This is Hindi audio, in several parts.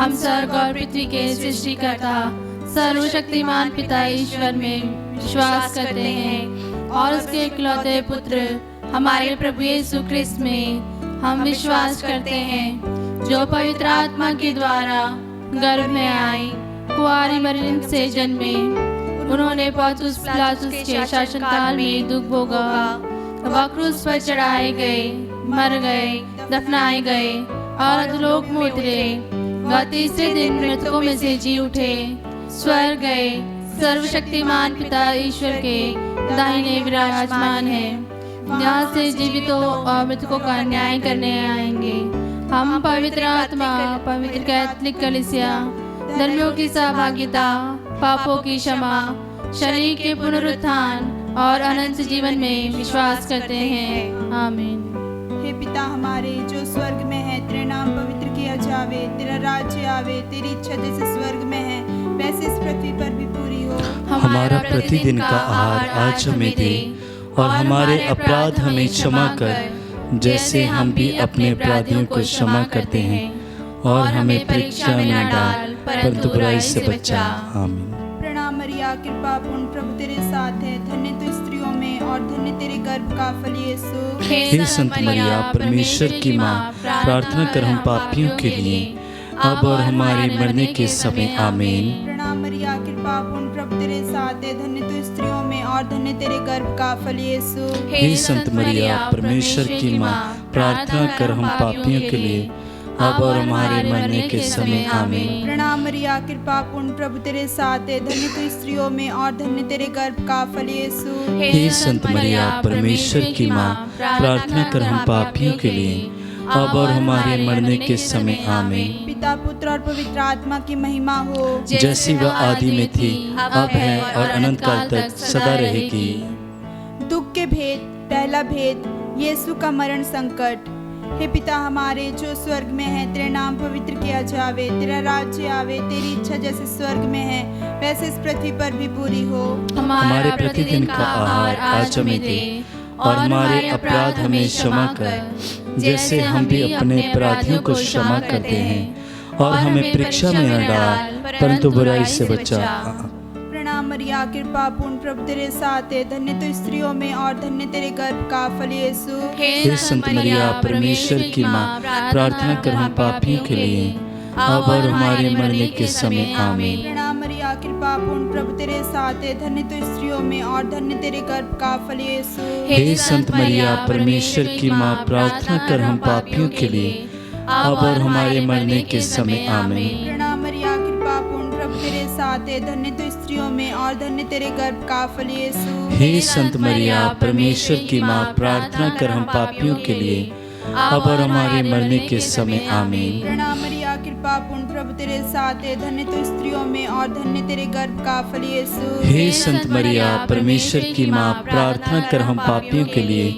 हम स्वर्ग और पृथ्वी के सृष्टिकर्ता सर्वशक्तिमान पिता ईश्वर में विश्वास करते हैं और उसके इकलौते पुत्र हमारे प्रभु यीशु ख्रिस्त में हम विश्वास करते हैं, जो पवित्र आत्मा के द्वारा गर्भ में आए, कुंवारी मरियम से जन्मे। उन्होंने पौलुस पिलातुस के शासनकाल में दुख भोगा, वह क्रूस पर चढ़ाए गए, मर गए, दफनाए गए और अधोलोक में उतरे। वह तीसरे दिन मृतकों में से जी उठे, स्वर्ग गए, सर्वशक्तिमान पिता ईश्वर के दाहिने विराजमान है, यहाँ से जीवितों और मृतकों का न्याय करने आएंगे। हम पवित्र आत्मा, पवित्र कैथोलिक कलीसिया, धर्मियों की सहभागिता, पापों की क्षमा, शरीर के पुनरुत्थान और अनंत जीवन में विश्वास करते हैं। आमीन। हे पिता हमारे जो स्वर्ग में है, तेरा नाम पवित्र किया जावे, तेरा राज्य आवे, तेरी इच्छा जैसे स्वर्ग में है वैसे इस पृथ्वी पर भी पूरी हो। हमारा प्रतिदिन का आहार आज हमें दे, और हमारे अपराध हमें क्षमा कर, जैसे हम भी अपने अपराधियों को क्षमा करते हैं, और हमें परीक्षा में न डाल, परंतु बुराई से बचा। आमीन। प्रणाम मरिया, कृपा पूर्ण, प्रभु तेरे साथ है, धन्य तू स्त्रियों में और धन्य तेरे गर्भ का फल यीशु। हे संत मरिया, परमेश्वर की माँ, प्रार्थना कर हम पापियों के लिए, अब और हमारे मरने के समय। आमीन। प्रणाम मरिया, कृपा पूर्ण, प्रभु तेरे साथ है, धन्य तू स्त्रियों में और धन्य तेरे गर्भ का फल यीशु। हे संत मरिया, परमेश्वर की माँ, प्रार्थना कर हम पापियों के लिए, अब और हमारे मरने के समय। आमीन। प्रणाम मरिया, कृपा पूर्ण, प्रभु तेरे साथ है, धन्य तू स्त्रियों में और धन्य तेरे गर्भ का फल यीशु। हे संत मरिया, परमेश्वर की माँ, प्रार्थना कर हम पापियों के लिए, अब और हमारे मरने के समय। आमीन। पिता, पुत्र और पवित्र आत्मा की महिमा हो, जैसी वह आदि में थी, अब है और अनंत काल तक सदा रहेगी। दुख के भेद। पहला भेद, यीशु का मरण संकट। हे पिता हमारे जो स्वर्ग में है, तेरा नाम पवित्र किया जावे, तेरा राज्य आवे, तेरी इच्छा जैसे स्वर्ग में है वैसे इस पृथ्वी पर भी पूरी हो। हमारे प्रतिदिन का आहार आज हमें दे, और हमारे अपराध हमें क्षमा कर, जैसे हम भी अपने अपराधियों को क्षमा करते हैं, और हमें परीक्षा में न डाल, परंतु बुराई से बचा। प्रणाम मरिया, कृपा पूर्ण, प्रभु तेरे साथ है, धन्य तू स्त्रियों में और धन्य तेरे गर्भ का फल यीशु। हे संत मरिया, परमेश्वर की माँ, प्रार्थना कर हम पापियों के लिए, अब और हमारे मरने के समय। आमीन। प्रणाम मरिया, कृपा पूर्ण, प्रभु तेरे साथ है, धन्य तू स्त्रियों में और धन्य तेरे गर्भ का फल यीशु। हे संत मरिया, परमेश्वर की माँ, प्रार्थना कर हम पापियों के लिए, अब और हमारे मरने के समय। आमीन। प्रणाम मरिया, कृपा पूर्ण, प्रभु तेरे साथ है, धन्य तू स्त्रियों में और धन्य तेरे गर्भ का फल यीशु। हे संत मरिया, परमेश्वर की माँ, प्रार्थना कर हम पापियों के लिए, अब और हमारे मरने के समय। आमीन। प्रणाम मरिया, कृपा पूर्ण, प्रभु तेरे साथ है, धन्य तू स्त्रियों में और धन्य तेरे गर्भ का फल यीशु। हे संत मरिया, परमेश्वर की माँ, प्रार्थना कर हम पापियों के लिए,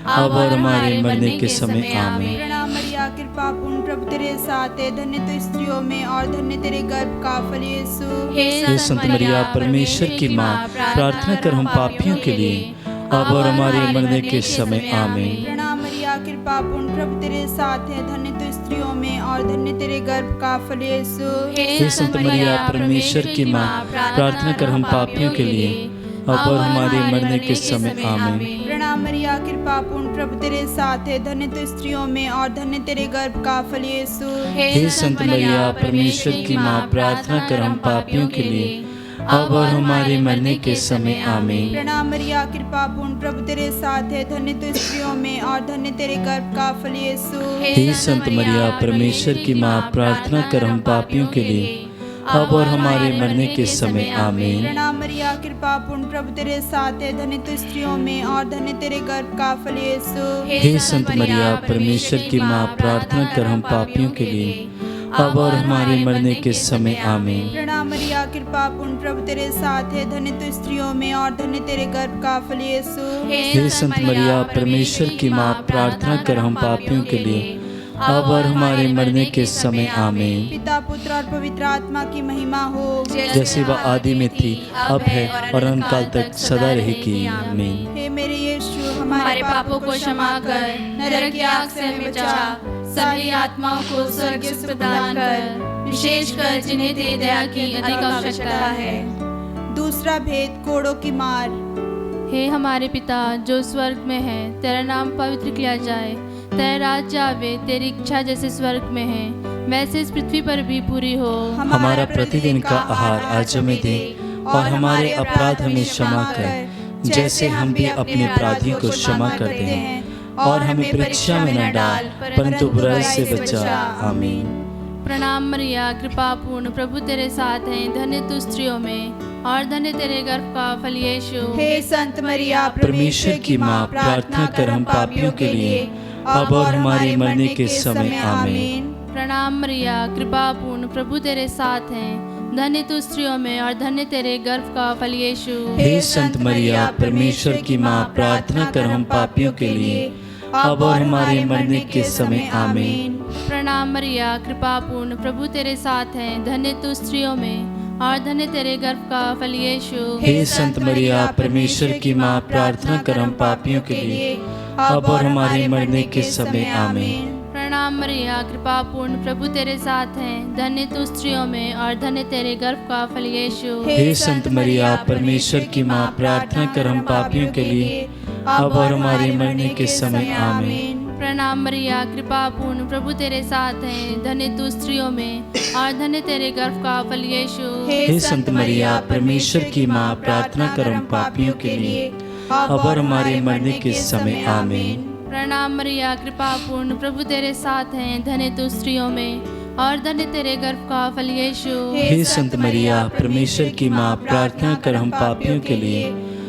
अब और हमारे मरने के समय। आमीन। प्रणाम मरिया, कृपा पूर्ण, प्रभु तेरे साथ है, धन्य तू स्त्रियों में और धन्य तेरे गर्भ का फल यीशु। हे संत मरिया, परमेश्वर की माँ, प्रार्थना कर हम पापियों के लिए, अब और हमारे मरने के समय। आमीन। प्रणाम मरिया, कृपा पूर्ण, प्रभु तेरे साथ है, धन्य तू स्त्रियों में और धन्य तेरे गर्भ का फल यीशु। हे संत मरिया, परमेश्वर की माँ, प्रार्थना कर हम पापियों के लिए, अब और हमारे मरने के समय। आमीन। प्रणाम मरिया, कृपा पूर्ण, प्रभु तेरे साथ है, धन्य तू स्त्रियों में और धन्य तेरे गर्भ का फल यीशु। हे संत मरिया, परमेश्वर की माँ, प्रार्थना कर हम पापियों के लिए, अब और हमारे मरने के समय। आमीन। प्रणाम मरिया, कृपा पूर्ण, प्रभु तेरे साथ है, धन्य तू स्त्रियों में और धन्य तेरे गर्भ का फल यीशु। हे संत मरिया, परमेश्वर की माँ, प्रार्थना कर हम पापियों के लिए, अब और हमारे मरने के समय। आमीन। प्रणाम मरिया, कृपा पूर्ण, प्रभु तेरे साथ है, धन्य तू स्त्रियों में और धन्य तेरे गर्भ का फल यीशु। हे संत मरिया, परमेश्वर की माँ, प्रार्थना कर हम पापियों के लिए, अब और हमारे मरने के समय। आमीन। प्रणाम मरिया, कृपा पूर्ण, प्रभु तेरे साथ है, धन्य तू स्त्रियों में और धन्य तेरे गर्भ का फल यीशु। हे संत मरिया, परमेश्वर की माँ, प्रार्थना कर हम पापियों के लिए, अब और हमारे मरने के समय। आमीन। पिता, पुत्र और पवित्र आत्मा की महिमा हो, जैसे वह आदि में थी, अब है और अनंत काल तक सदा रहेगी। आमीन। हे मेरे यीशु, हमारे पापों को क्षमा कर, नरक की आग से हमें बचा, सभी आत्माओं को स्वर्ग सुख प्रदान कर, विशेषकर जिन्हें तेरी दया की अधिक आवश्यकता है। दूसरा भेद, कोड़ों की मार। हे हमारे पिता जो स्वर्ग में है, तेरा नाम पवित्र किया जाए, तेरा राज्य आवे, तेरी इच्छा जैसे स्वर्ग में है वैसे इस पृथ्वी पर भी पूरी हो। हमारा प्रतिदिन का आहार आज हमें दे, और हमारे अपराध हमें क्षमा कर, जैसे हम भी अपने अपराधियों को क्षमा करते हैं, और हमें परीक्षा में न डाल, परंतु बुराई से बचा। आमीन। प्रणाम मरिया, कृपा पूर्ण, प्रभु तेरे साथ हैं, धन्य तू स्त्रियों में और धन्य तेरे गर्भ का फल यीशु। हे संत मरिया, परमेश्वर की माँ, प्रार्थना कर हम पापियों के लिए, अब और हमारे मरने के समय। आमीन। प्रणाम मरिया, कृपा पूर्ण, प्रभु तेरे साथ हैं, धन्य तू स्त्रियों में और धन्य तेरे गर्भ का फल यीशु। हे संत मरिया, परमेश्वर की माँ, प्रार्थना कर हम पापियों के लिए, अब और हमारे मरने के समय। आमीन। प्रणाम मरिया, कृपा पूर्ण, प्रभु तेरे साथ हैं, धन्य तू स्त्रियों में और धन्य तेरे गर्भ का फल यीशु। हे संत मरिया, परमेश्वर की माँ, प्रार्थना कर हम पापियों के लिए, अब और हमारे मरने के समय। आमीन। प्रणाम मरिया, कृपा पूर्ण, प्रभु तेरे साथ हैं, धन्य तू स्त्रियों में और धन्य तेरे गर्भ का फल यीशु। हे संत मरिया, परमेश्वर की माँ, प्रार्थना कर हम पापियों के लिए, अब और हमारे मरने के समय। आमीन। प्रणाम मरिया, कृपा पूर्ण, प्रभु तेरे साथ हैं, धन्य तू स्त्रियों में और धन्य तेरे गर्भ का फल यीशु। हे संत मरिया, परमेश्वर की माँ, प्रार्थना कर हम पापियों के लिए, अब और हमारे मरने के समय। आमीन। प्रणाम मरिया, कृपा पूर्ण, प्रभु तेरे साथ हैं, धन्य तू स्त्रियों में और धन्य तेरे गर्भ का फल यीशु। हे संत मरिया, परमेश्वर की माँ, प्रार्थना कर हम पापियों के लिए,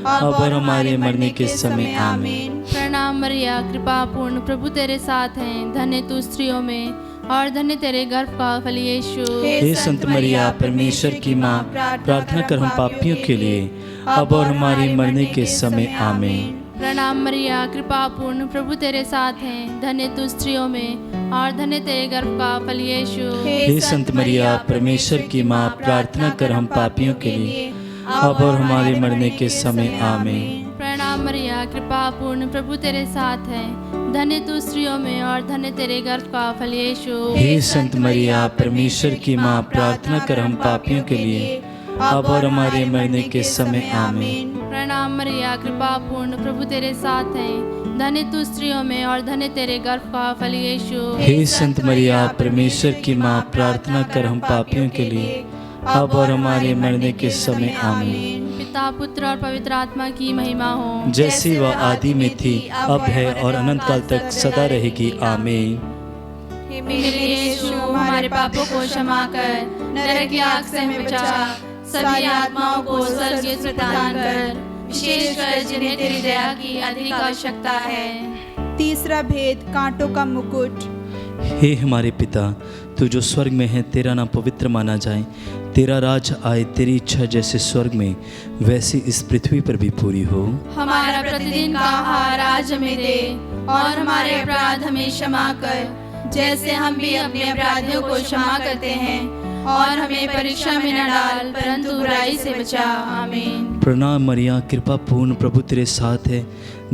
अब और हमारे मरने के समय। आमीन। प्रणाम मरिया, कृपा पूर्ण, प्रभु तेरे साथ हैं, धन्य तू स्त्रियों में और धन्य तेरे गर्भ का फल यीशु। हे संत मरिया, परमेश्वर की माँ, प्रार्थना कर हम पापियों के लिए, अब और हमारे मरने के समय। आमीन। प्रणाम मरिया, कृपा पूर्ण, प्रभु तेरे साथ हैं, धन्य तू स्त्रियों में और धन्य तेरे गर्भ का फल यीशु। हे संत मरिया, परमेश्वर की माँ, प्रार्थना कर हम पापियों के लिए, अब और हमारे मरने के समय। आमीन। प्रणाम मरिया, कृपा पूर्ण, प्रभु तेरे साथ हैं, धन्य तू स्त्रियों में और धन्य तेरे गर्भ का फल यीशु। हे संत मरिया, परमेश्वर की माँ, प्रार्थना कर हम पापियों के लिए, अब और हमारे मरने के समय। आमीन। प्रणाम मरिया, कृपा पूर्ण, प्रभु तेरे साथ हैं, धन्य तू स्त्रियों में और धन्य तेरे गर्भ का फल यीशु। हे संत मरिया, परमेश्वर की माँ, प्रार्थना कर हम पापियों के लिए, अब और हमारे मरने के समय। आमीन। पिता, पुत्र और पवित्र आत्मा की महिमा हो, जैसी वह आदि में थी, अब है और अनंत काल तक सदा रहेगी। आमीन। हे मेरे यीशु, हमारे पापों को क्षमा कर, नरक की आग से हमें बचा, सभी आत्माओं को स्वर्ग सुख प्रदान कर, विशेषकर जिन्हें तेरी दया की अधिक आवश्यकता है। तीसरा भेद, कांटों का मुकुट। हे हमारे पिता, तू जो स्वर्ग में है, तेरा नाम पवित्र माना जाए, तेरा राज आए, तेरी इच्छा जैसे स्वर्ग में वैसी इस पृथ्वी पर भी पूरी हो। हमारा प्रतिदिन का आहार आज हमें दे, और हमारे अपराध हमें क्षमा कर, जैसे हम भी अपने अपराधियों को क्षमा करते हैं, और हमें परीक्षा में न डाल, परंतु बुराई से बचा। आमीन। प्रणाम मरिया, कृपा पूर्ण, प्रभु तेरे साथ है,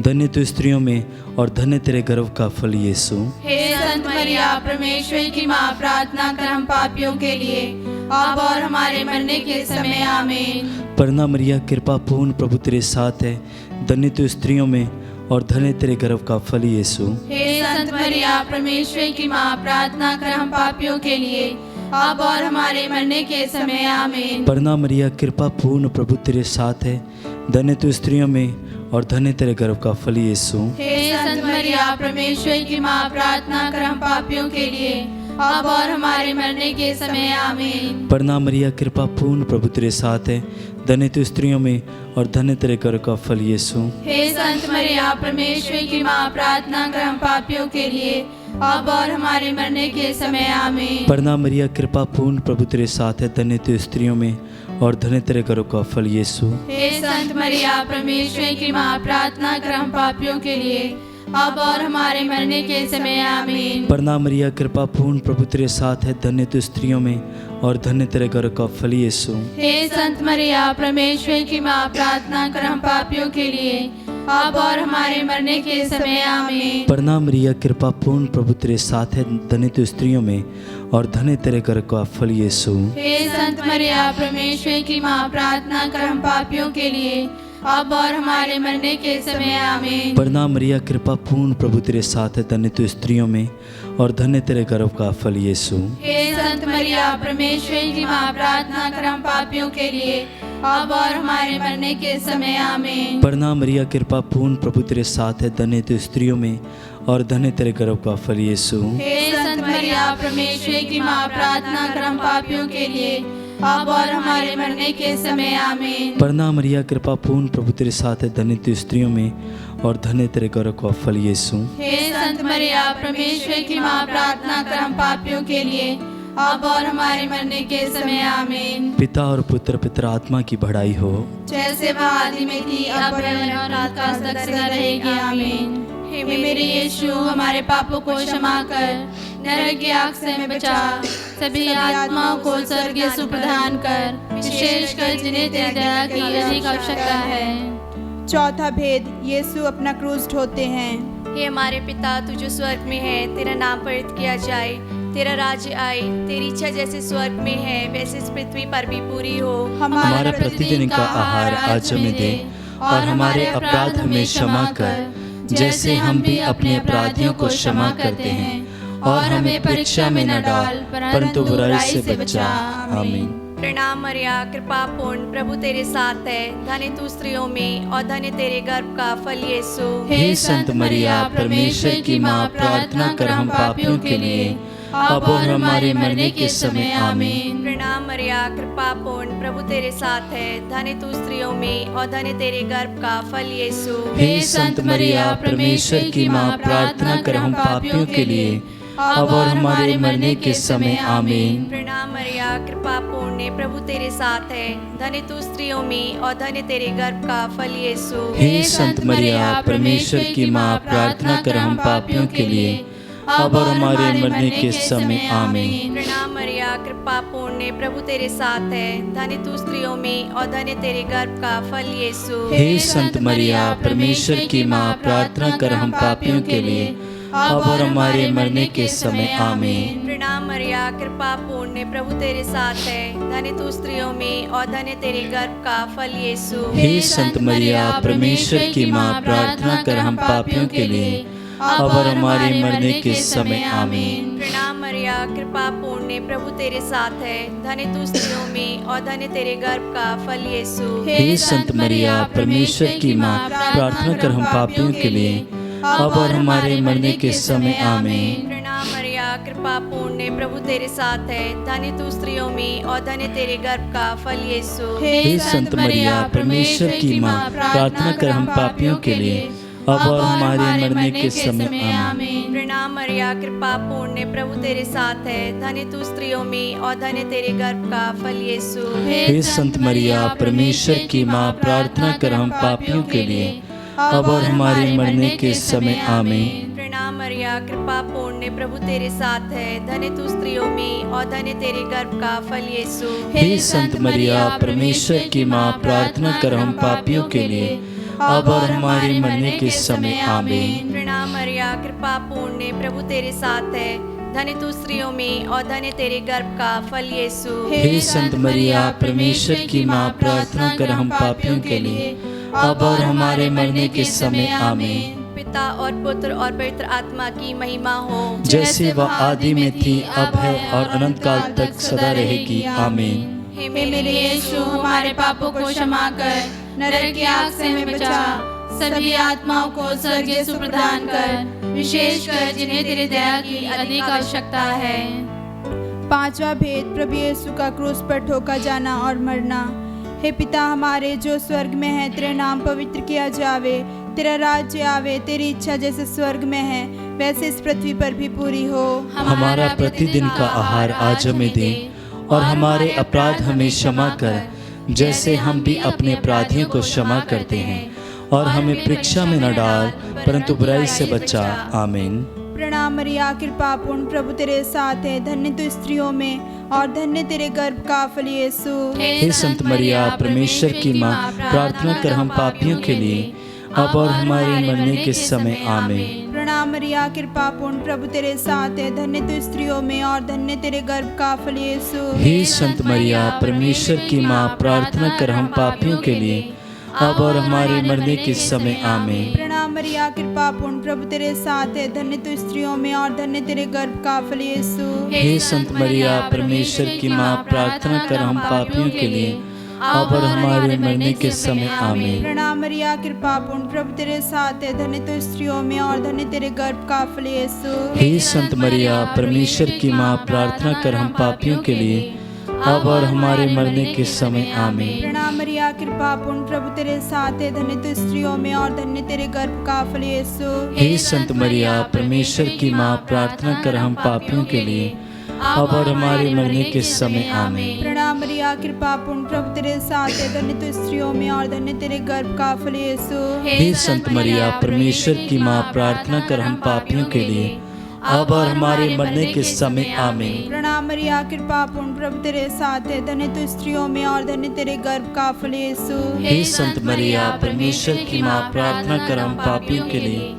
धन्य तू स्त्रियों में और धन्य तेरे गर्भ का फल यीशु। हे संत मरिया, परमेश्वर की माँ, प्रार्थना कर हम पापियों के लिए, अब और हमारे मरने के समय। आमीन। प्रणाम मरिया, कृपा पूर्ण, प्रभु तेरे साथ है, धन्य तू स्त्रियों में और धन्य तेरे गर्भ का फल यीशु। हे संत मरिया, परमेश्वर की माँ, प्रार्थना कर हम पापियों के लिए, अब और हमारे मरने के समय। आमीन। प्रणाम मरिया, कृपा पूर्ण, प्रभु तेरे साथ है, धन्य तू स्त्रियों में और धन्य तेरे गर्भ का फल यीशु। हे संत मरिया, परमेश्वर की माँ, प्रार्थना कर हम पापियों के लिए, अब और हमारे मरने के समय। आमीन। प्रणाम मरिया, कृपा पूर्ण, प्रभु तेरे साथ है, धन्य तू स्त्रियों में और धन्य तेरे गर्भ का फल यीशु। हे संत मरिया, परमेश्वर की माँ, प्रार्थना कर हम पापियों के लिए, अब और हमारे मरने के समय। आमीन। प्रणाम मरिया, कृपा पूर्ण, प्रभु तेरे साथ है, धन्य तू स्त्रियों में और धन्य तेरे गर्भ का फल यीशु। हे संत मरिया, परमेश्वर की माँ, प्रार्थना कर हम पापियों के लिए, अब और हमारे मरने के समय। आमीन। प्रणाम मरिया, कृपा पूर्ण, प्रभु तेरे साथ है, धन्य तू स्त्रियों में और धन्य तेरे गर्भ का फल यीशु। हे संत मरिया, परमेश्वर की माँ, प्रार्थना कर हम पापियों के लिए, अब और हमारे मरने के समय आमीन। प्रणाम मरिया, कृपा पूर्ण, प्रभु तेरे साथ है, धन्य तू स्त्रियों में और धन्य तेरे गर्भ का फल यीशु। हे संत मरिया, परमेश्वर की माँ, प्रार्थना कर हम पापियों के लिए, अब और हमारे मरने के समय आमीन। प्रणाम मरिया, कृपा पूर्ण, प्रभु तेरे साथ है, धन्य तू स्त्रियों में और धन्य तेरे गर्भ का फल यीशु। हे संत मरिया, परमेश्वर की माँ, प्रार्थना कर हम पापियों के लिए, अब और हमारे मरने के समय आमीन। प्रणाम मरिया, कृपा पूर्ण, प्रभु तेरे साथ है, धन्य तू स्त्रियों में और धन्य तेरे गर्भ का फल यीशु। हे संत मरिया, परमेश्वर की माँ, प्रार्थना कर हम पापियों के लिए, अब और हमारे मरने के समय आमीन। प्रणाम मरिया, कृपा पूर्ण, प्रभु तेरे साथ है, धन्य तू स्त्रियों में और धन्य तेरे गर्भ का फल यीशु। हे संत मरिया, परमेश्वर की माँ, प्रार्थना कर हम पापियों के लिए, अब और हमारे मरने के समय आमीन। पिता और पुत्र पितर आत्मा की बढ़ाई हो, जैसे वह आदि में थी, अब है और आकाश तक सदा रहेगी आमीन। हे मेरे यीशु, हमारे पापों को क्षमा कर, नरक की आग से हमें बचा, सभी आत्माओं को स्वर्गीय सुख प्रदान कर, विशेषकर जिन्हें तेरी दया की अधिक आवश्यकता है। चौथा भेद, यीशु अपना क्रूस ढोते हैं। हे हमारे पिता, तू जो स्वर्ग में है, तेरा नाम पवित्र किया जाए, तेरा राज्य आए, तेरी इच्छा जैसे स्वर्ग में है वैसे इस पृथ्वी पर भी पूरी हो। हमारा प्रतिदिन का आहार आज हमें दे और हमारे अपराध हमें क्षमा कर, जैसे हम भी अपने अपराधियों को क्षमा करते हैं, और हमें परीक्षा में न डाल, परंतु बुराई से बचा। आमीन। प्रणाम मरिया, कृपा पूर्ण, प्रभु तेरे साथ है, धन्य तू स्त्रियों में और धन्य तेरे गर्भ का फल यीशु। हे संत मरिया, परमेश्वर की माँ, प्रार्थना कर हम पापियों के लिए, अब और हमारे मरने के समय आमीन। प्रणाम मरिया, कृपा पूर्ण, प्रभु तेरे साथ है, धन्य तू स्त्रियों में और धन्य तेरे गर्भ का फल यीशु। हे संत मरिया, परमेश्वर की माँ, प्रार्थना कर हम पापियों के लिए, अब और हमारे मरने के समय आमीन। प्रणाम मरिया, कृपा पूर्ण, प्रभु तेरे साथ है, धन्य तू स्त्रियों में और धन्य तेरे गर्भ का फल यीशु। हे संत मरिया, परमेश्वर की माँ, प्रार्थना कर हम पापियों के लिए, अब और हमारे मरने के समय आमीन। प्रणाम मरिया, कृपा पूर्ण, प्रभु तेरे साथ है, धन्य तू स्त्रियों में और धन्य तेरे गर्भ का फल यीशु। हे संत मरिया, परमेश्वर की माँ, प्रार्थना कर हम पापियों के लिए, अब और हमारे मरने के समय आमीन। प्रणाम मरिया, कृपा पूर्ण, प्रभु तेरे साथ है, धन्य तू स्त्रियों में और धन्य तेरे गर्भ का फल यीशु। हे संत मरिया, परमेश्वर की माँ, प्रार्थना कर हम पापियों के लिए, अब और हमारे मरने के समय आमीन। प्रणाम मरिया, कृपा पूर्ण, प्रभु तेरे साथ है, धन्य तू स्त्रियों में और धन्य तेरे गर्भ का फल यीशु। हे संत मरिया, परमेश्वर की माँ, प्रार्थना कर हम पापियों के लिए, अब और हमारे मरने के समय आमीन। प्रणाम मरिया, कृपा पूर्ण, प्रभु तेरे साथ है, धन्य तू स्त्रियों में और धन्य तेरे गर्भ का फल यीशु। हे संत मरिया, परमेश्वर की माँ, प्रार्थना कर हम पापियों के लिए, अब और हमारे मरने के समय आमीन। प्रणाम मरिया, कृपा पूर्ण, प्रभु तेरे साथ है, धन्य तू स्त्रियों में और धन्य तेरे गर्भ का फल यीशु। हे संत मरिया, परमेश्वर की माँ, प्रार्थना कर हम पापियों के लिए, अब और हमारे मरने के समय आमीन। प्रणाम मरिया, कृपा पूर्ण, प्रभु तेरे साथ है, धन्य तू स्त्रियों में और धन्य तेरे गर्भ का फल यीशु। हे संत मरिया, परमेश्वर की माँ, प्रार्थना कर हम पापियों के लिए, अब और हमारे मरने के समय आमीन। प्रणाम मरिया, कृपा पूर्ण, प्रभु तेरे साथ है, धन्य तू स्त्रियों में और धन्य तेरे गर्भ का फल यीशु। हे संत मरिया, परमेश्वर की माँ, प्रार्थना कर हम पापियों के लिए, अब और हमारे मरने के समय आमीन। पिता और पुत्र और पवित्र आत्मा की महिमा हो, जैसे वह आदि में थी, अब है और अनंत काल तक सदा रहेगी आमीन। हे मेरे यीशु, हमारे पापों को क्षमा कर, नरक की आग से हमें बचा, सभी आत्माओं को स्वर्गीय सुख प्रदान कर, विशेषकर जिन्हें तेरी दया की अधिक आवश्यकता है। पांचवा भेद, प्रभु यीशु का क्रूस पर ठोका जाना और मरना। हे पिता हमारे जो स्वर्ग में है, तेरा नाम पवित्र किया जावे, तेरा राज्य आवे, तेरी इच्छा जैसे स्वर्ग में है वैसे इस पृथ्वी पर भी पूरी हो। हमारा प्रतिदिन का आहार आज हमें दे और हमारे अपराध हमें क्षमा कर, जैसे हम भी अपने अपराधियों को क्षमा करते हैं, और हमें परीक्षा में न डाल, परंतु बुराई से बचा। आमीन। प्रणाम मरिया, कृपा पूर्ण, प्रभु तेरे साथ है, धन्य तू स्त्रियों में और धन्य तेरे गर्भ का फल यीशु। हे संत मरिया, परमेश्वर की माँ, प्रार्थना कर हम पापियों के लिए, अब और हमारे मरने के समय आमीन। प्रणाम मरिया, कृपा पूर्ण, प्रभु तेरे साथ है, धन्य तू स्त्रियों में और धन्य तेरे गर्भ का फल यीशु। हे संत मरिया, परमेश्वर की माँ, प्रार्थना कर हम पापियों के लिए, अब और हमारे मरने के समय आमीन। प्रणाम मरिया, कृपा पूर्ण, प्रभु तेरे साथ है, धन्य तू स्त्रियों में और धन्य तेरे गर्भ का फल यीशु। हे संत मरिया, परमेश्वर की माँ, प्रार्थना कर हम पापियों के लिए, अब और हमारे मरने के समय आमीन। प्रणाम मरिया, कृपा पूर्ण, प्रभु तेरे साथ है, धन्य तू स्त्रियों में और धन्य तेरे गर्भ का फल यीशु। हे संत मरिया, परमेश्वर की माँ, प्रार्थना कर हम पापियों के लिए, अब और हमारे मरने के समय आमीन। प्रणाम मरिया, कृपा पूर्ण, प्रभु तेरे साथ है, धन्य तू स्त्रियों में और धन्य तेरे गर्भ का फल यीशु। हे संत मरिया, परमेश्वर की माँ, प्रार्थना कर हम पापियों के लिए, अब और हमारे मरने के समय आमीन। प्रणाम मरिया, कृपा पूर्ण, प्रभु तेरे साथ है, धन्य तू स्त्रियों में और धन्य तेरे गर्भ का फल यीशु। हे संत मरिया, परमेश्वर की माँ, प्रार्थना कर हम पापियों के लिए, अब और हमारे मरने के समय आमीन। प्रणाम मरिया, कृपा पूर्ण, प्रभु तेरे साथ है, धन्य तू स्त्रियों में और धन्य तेरे गर्भ का फल यीशु। हे संत मरिया, परमेश्वर की माँ, प्रार्थना कर हम पापियों के लिए,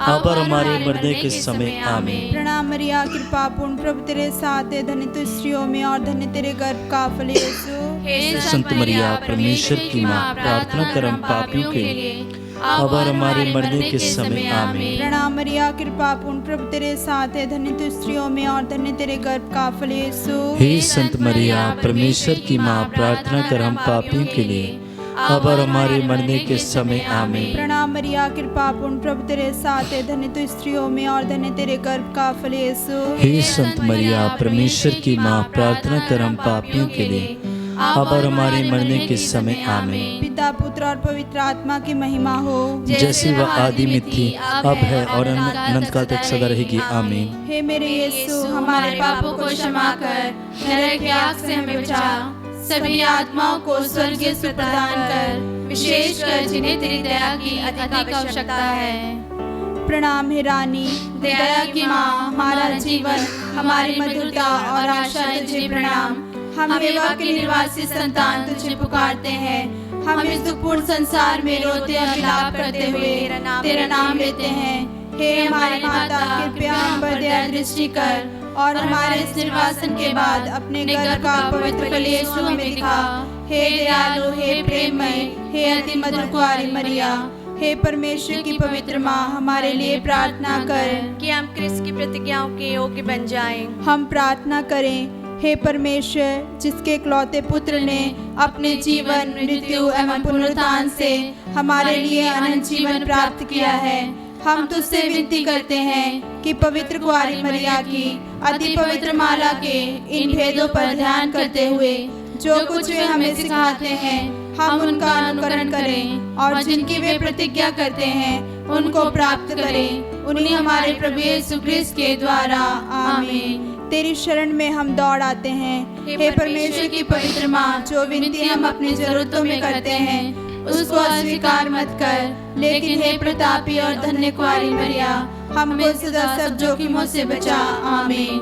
अब और हमारे मरने के समय आमीन। प्रणाम मरिया, कृपा पूर्ण, प्रभु तेरे साथ है, धन्य तू स्त्रियों में और धन्य तेरे गर्भ का फल यीशु। हे संत मरिया, परमेश्वर की माँ, प्रार्थना कर हम पापियों के लिए, अब और हमारे मरने के समय आमीन। प्रणाम मरिया, कृपा पूर्ण, प्रभु तेरे साथ है, धन्य तू स्त्रियों में और धन्य तेरे गर्भ का फल यीशु। हे संत मरिया, परमेश्वर की माँ, प्रार्थना कर हम पापियों के लिए, अब और हमारे मरने के समय आमीन। प्रणाम मरिया, कृपा पूर्ण, प्रभु तेरे साथ है, धन्य तू स्त्रियों में और धन्य तेरे गर्भ का फल यीशु। हे संत मरिया, परमेश्वर की माँ, प्रार्थना कर हम पापियों के लिए, अब और हमारे मरने के समय आमीन। पिता, पुत्र और पवित्र आत्मा की महिमा हो, जैसी वह आदि में थी, अब है और अनंत काल तक सदा रहेगी आमीन। हे मेरे यीशु, हमारे पापों को क्षमा कर, नरक की आग से हमें बचा, सभी आत्माओं को स्वर्गीय सुख प्रदान कर, विशेषकर जिन्हें तेरी दया की अधिक आवश्यकता है। प्रणाम हे रानी, दया की माँ, हमारा जीवन, हमारी मधुरता और आशा तुझे प्रणाम। हम एवा के निर्वासी संतान तुझे पुकारते हैं। हम इस दुखपूर्ण संसार में रोते और विलाप करते हुए तेरा नाम लेते हैं। हे हमारी माता, कृपया हम पर दया दृष्टि कर और हमारे इस निर्वासन के बाद अपने गर्भ का पवित्र फल यीशु हमें दिखा। हे दयालु, हे प्रेममय, हे अति मधुर कुंवारी मरिया, हे परमेश्वर की पवित्र माँ, हमारे लिए प्रार्थना कर कि हम क्रिस्त की प्रतिज्ञाओं के योग्य बन जाएं। हम प्रार्थना करें। हे परमेश्वर, जिसके इकलौते पुत्र ने अपने जीवन, मृत्यु एवं पुनरुत्थान से हमारे लिए अनंत जीवन प्राप्त किया है, हम तुझसे विनती करते हैं कि पवित्र कुंवारी मरिया की अति पवित्र माला के इन भेदों पर ध्यान करते हुए जो कुछ वे हमें सिखाते हैं, हम उनका अनुकरण करें और जिनकी वे प्रतिज्ञा करते हैं उनको प्राप्त करें। उन्हीं हमारे प्रभु यीशु क्रिस्त के द्वारा आमीन। तेरी शरण में हम दौड़ आते हैं। हे परमेश्वर की पवित्र माँ, जो विनती हम अपनी जरूरतों में करते हैं उसको अस्वीकार मत कर, लेकिन हे प्रतापी और धन्य कुंवारी मरिया, हमको सदा सब जोखिमों से बचा। आमीन।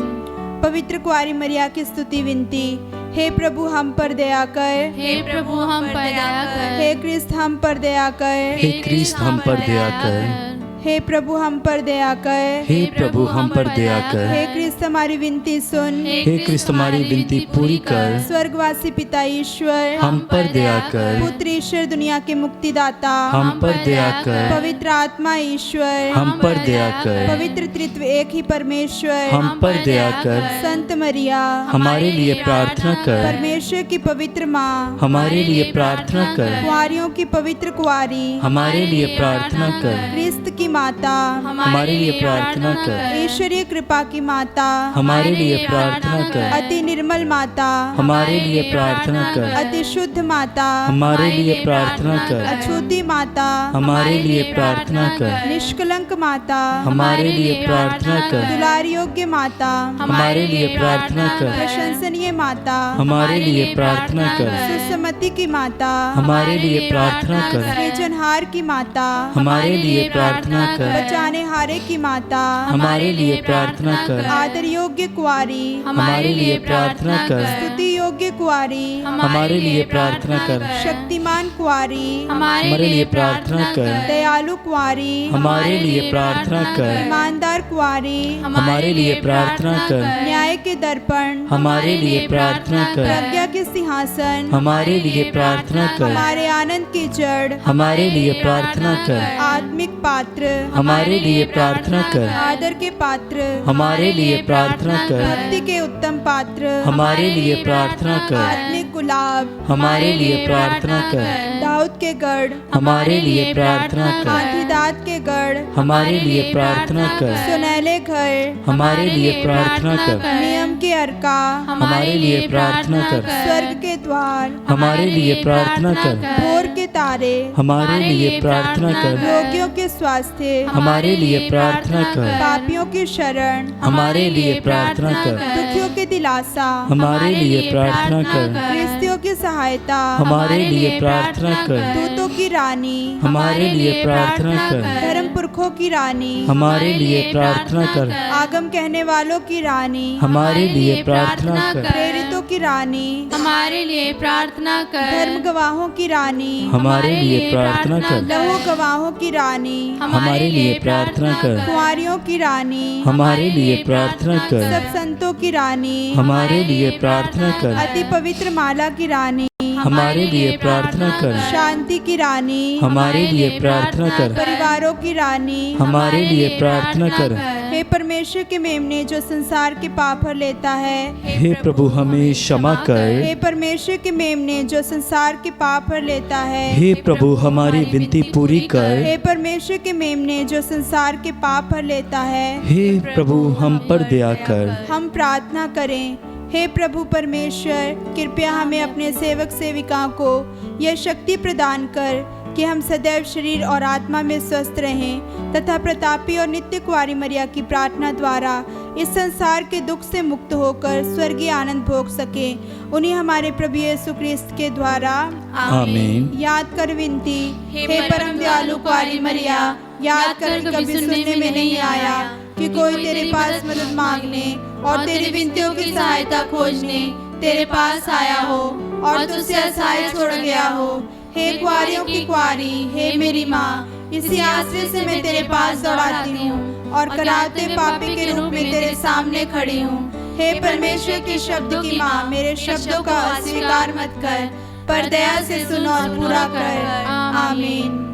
पवित्र कुंवारी मरिया की स्तुति विनती। हे प्रभु, हम पर दया कर। हे प्रभु, हम पर दया कर। हे क्रिस्त, हम पर दया कर। हे क्रिस्त, हम पर दया कर। हे प्रभु, हम पर दया कर। हे प्रभु, हम पर दया कर। हे क्रिस्त, हमारी विनती सुन। हे क्रिस्त, हमारी विनती पूरी कर। स्वर्गवासी पिता ईश्वर, हम पर दया कर। पुत्र ईश्वर, दुनिया के मुक्तिदाता, हम पर दया कर। पवित्र आत्मा ईश्वर, हम पर दया कर। पवित्र त्रित्व एक ही परमेश्वर, हम पर दया कर। संत मरिया, हमारे लिए प्रार्थना कर। परमेश्वर की पवित्र माँ, हमारे लिए प्रार्थना कर। कुंवारियों की पवित्र कुंवारी, हमारे लिए प्रार्थना कर। क्रिस्त की माता, हमारे लिए प्रार्थना कर। ईश्वरीय कृपा की माता, हमारे लिए प्रार्थना कर। अति निर्मल माता, हमारे लिए प्रार्थना कर। अति शुद्ध माता, हमारे लिए प्रार्थना कर। अछूती माता, हमारे लिए प्रार्थना कर। निष्कलंक माता, हमारे लिए प्रार्थना कर। दुलार योग्य माता, हमारे लिए प्रार्थना कर। प्रशंसनीय माता, हमारे लिए प्रार्थना कर। सुसमति की माता, हमारे लिए प्रार्थना कर। सृजनहार की माता, हमारे लिए प्रार्थना प्रार्थना कर। बचाने हारे की माता हमारे लिए प्रार्थना कर। आदर योग्य कुंवारी हमारे लिए प्रार्थना कर। स्तुति योग्य कुंवारी हमारे लिए प्रार्थना कर। शक्तिमान कुंवारी हमारे लिए प्रार्थना कर। दयालु कुंवारी हमारे लिए प्रार्थना कर। ईमानदार कुंवारी हमारे लिए प्रार्थना कर। न्याय के दर्पण हमारे लिए प्रार्थना कर। प्रज्ञा के सिंहासन हमारे लिए प्रार्थना कर। हमारे आनंद की जड़ हमारे लिए प्रार्थना कर। आत्मिक पात्र हमारे लिए प्रार्थना कर। आदर के पात्र हमारे लिए प्रार्थना कर। भक्ति के उत्तम पात्र हमारे लिए प्रार्थना कर। आत्मिक गुलाब हमारे लिए प्रार्थना कर। दाऊद के गढ़ हमारे लिए प्रार्थना कर। आंधिदात के गढ़ हमारे लिए प्रार्थना कर। सुनहले घर हमारे लिए प्रार्थना कर। नियम के अर्का हमारे लिए प्रार्थना कर। स्वर्ग के द्वार हमारे लिए प्रार्थना कर। भोर के तारे हमारे लिए प्रार्थना कर। रोगियों के स्वास्थ्य हमारे लिए प्रार्थना कर। पापियों की शरण हमारे लिए प्रार्थना कर। दुखियों के दिलासा हमारे लिए प्रार्थना कर। गृहस्थियों की सहायता हमारे लिए प्रार्थना कर। दूतों की रानी हमारे लिए प्रार्थना कर। धर्म पुरखों की रानी हमारे लिए प्रार्थना कर। आगम कहने वालों की रानी हमारे लिए प्रार्थना कर। प्रेरितों की रानी हमारे लिए प्रार्थना कर। धर्म गवाहों की रानी हमारे लिए प्रार्थना कर। लहू गवाहों की रानी हमारे लिए प्रार्थना कर। कुंवारियों की रानी हमारे लिए प्रार्थना कर। सब संतों की रानी हमारे लिए प्रार्थना कर। अति पवित्र माला की रानी हमारे लिए प्रार्थना कर। शांति की रानी हमारे लिए प्रार्थना कर। परिवारों की रानी हमारे लिए प्रार्थना कर। हे परमेश्वर के मेमने जो संसार के पाप हर लेता है हे प्रभु हमें क्षमा कर। हे परमेश्वर के मेमने जो संसार के पाप हर लेता है हे प्रभु हमारी विनती पूरी कर। हे परमेश्वर के मेमने जो संसार के पाप हर लेता है हे प्रभु हम पर दया कर। हम प्रार्थना करें। हे प्रभु परमेश्वर कृपया हमें अपने सेवक सेविकाओं को यह शक्ति प्रदान कर कि हम सदैव शरीर और आत्मा में स्वस्थ रहें तथा प्रतापी और नित्य कुंवारी मरिया की प्रार्थना द्वारा इस संसार के दुख से मुक्त होकर स्वर्गीय आनंद भोग सकें। उन्हीं हमारे प्रभु यीशु क्रिस्त के द्वारा आमीन। याद कर विनती। हे परम दयालु कुंवारी मरिया, याद कर कि कभी सुनने में नहीं आया कि कोई तेरे पास मदद मांगने और तेरी विनतियों की सहायता खोजने तेरे पास आया हो और तुझसे असहाय छोड़ गया हो। हे कुंवारियों की कुंवारी, हे मेरी माँ, इसी आश्रय से मैं तेरे पास दौड़ाती हूँ और कराते पापी के रूप में तेरे सामने खड़ी हूँ। हे परमेश्वर के शब्द की माँ, मेरे शब्दों का अस्वीकार मत कर, पर दया से सुन और पूरा कर। आमीन।